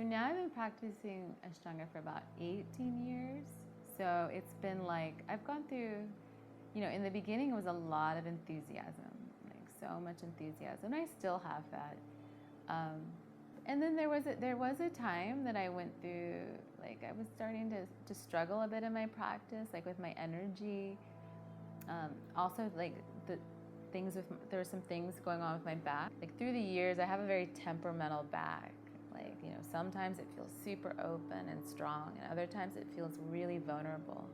So now I've been practicing Ashtanga for about 18 years. So it's been like, I've gone through, in the beginning it was a lot of enthusiasm, like so much enthusiasm. I still have that. And then there was a time that I went through, like I was starting to struggle a bit in my practice, like with my energy. Also like there were some things going on with my back. Like through the years, I have a very temperamental back. Like, sometimes it feels super open and strong, and other times it feels really vulnerable.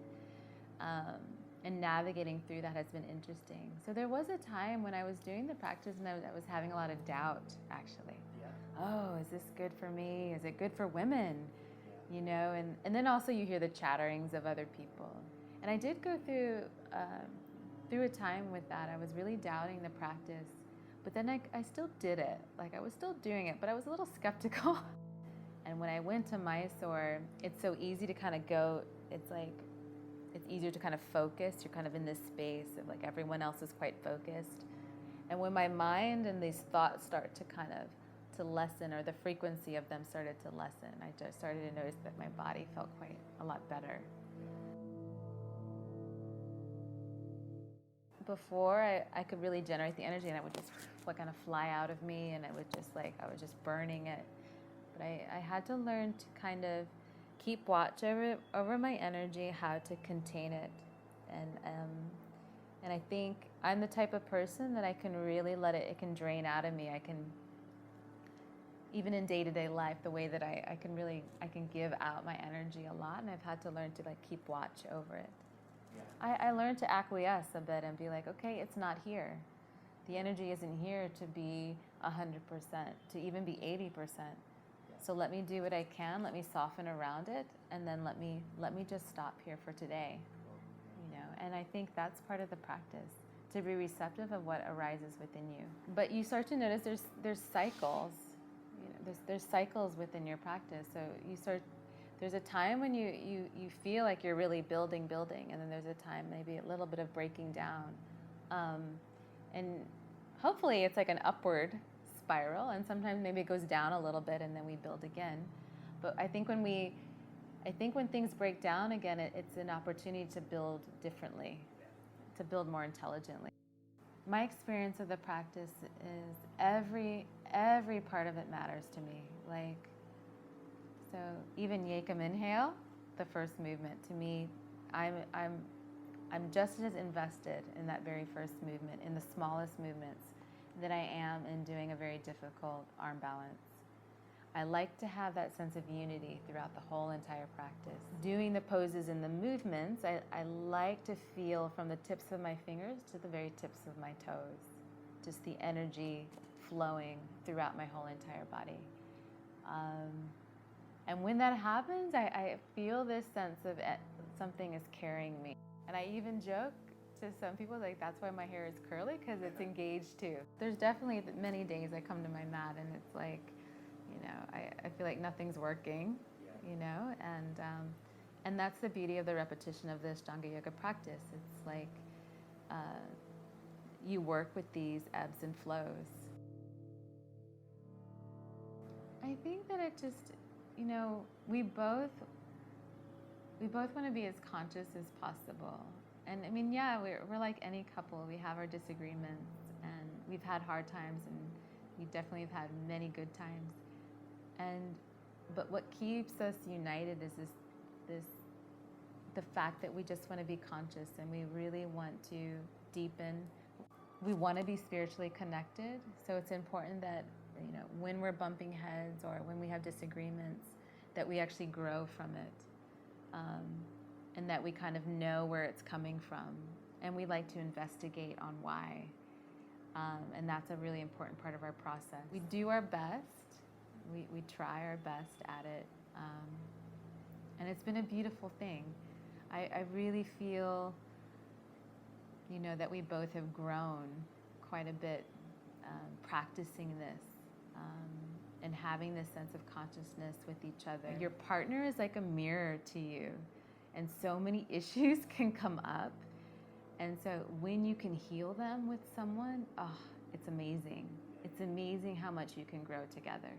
And navigating through that has been interesting. So there was a time when I was doing the practice and I was having a lot of doubt, actually. Yeah. Oh, is this good for me? Is it good for women? Yeah. And then also you hear the chatterings of other people. And I did go through a time with that. I was really doubting the practice, but then I still did it. Like I was still doing it, but I was a little skeptical. And when I went to Mysore, it's so easy to kind of go, it's easier to kind of focus. You're kind of in this space of like everyone else is quite focused. And when my mind and these thoughts start to lessen, or the frequency of them started to lessen, I just started to notice that my body felt quite a lot better. Before I could really generate the energy and it would just like kind of fly out of me, and I was just burning it. But I had to learn to kind of keep watch over my energy, how to contain it. And I think I'm the type of person that I can really it can drain out of me. I can, even in day-to-day life, the way that I can give out my energy a lot, and I've had to learn to like keep watch over it. Yeah. I learned to acquiesce a bit and be like, okay, it's not here. The energy isn't here to be 100%, to even be 80%. So let me do what I can, let me soften around it, and then let me just stop here for today. And I think that's part of the practice, to be receptive of what arises within you. But you start to notice there's cycles. There's cycles within your practice. So there's a time when you feel like you're really building, and then there's a time maybe a little bit of breaking down. And hopefully it's like an upward spiral, and sometimes maybe it goes down a little bit and then we build again. But I think when things break down again, it's an opportunity to build differently, to build more intelligently. My experience of the practice is every part of it matters to me. Like, so even Ekaminhale, the first movement, to me, I'm just as invested in that very first movement, in the smallest movements, than I am in doing a very difficult arm balance. I like to have that sense of unity throughout the whole entire practice. Doing the poses and the movements, I like to feel from the tips of my fingers to the very tips of my toes, just the energy flowing throughout my whole entire body. And when that happens, I feel this sense of something is carrying me. And I even joke to some people, like, that's why my hair is curly, because it's engaged too. There's definitely many days I come to my mat and it's like, I feel like nothing's working, and that's the beauty of the repetition of the Ashtanga yoga practice. It's like you work with these ebbs and flows. I think that it just, we both want to be as conscious as possible. And I mean, yeah, we're like any couple. We have our disagreements, and we've had hard times, and we definitely have had many good times. But what keeps us united is the fact that we just want to be conscious, and we really want to deepen. We want to be spiritually connected. So it's important that, when we're bumping heads or when we have disagreements, that we actually grow from it. And that we kind of know where it's coming from. And we like to investigate on why. And that's a really important part of our process. We do our best. We try our best at it. And it's been a beautiful thing. I really feel, that we both have grown quite a bit practicing this. And having this sense of consciousness with each other. Your partner is like a mirror to you, and so many issues can come up. And so when you can heal them with someone, it's amazing. It's amazing how much you can grow together.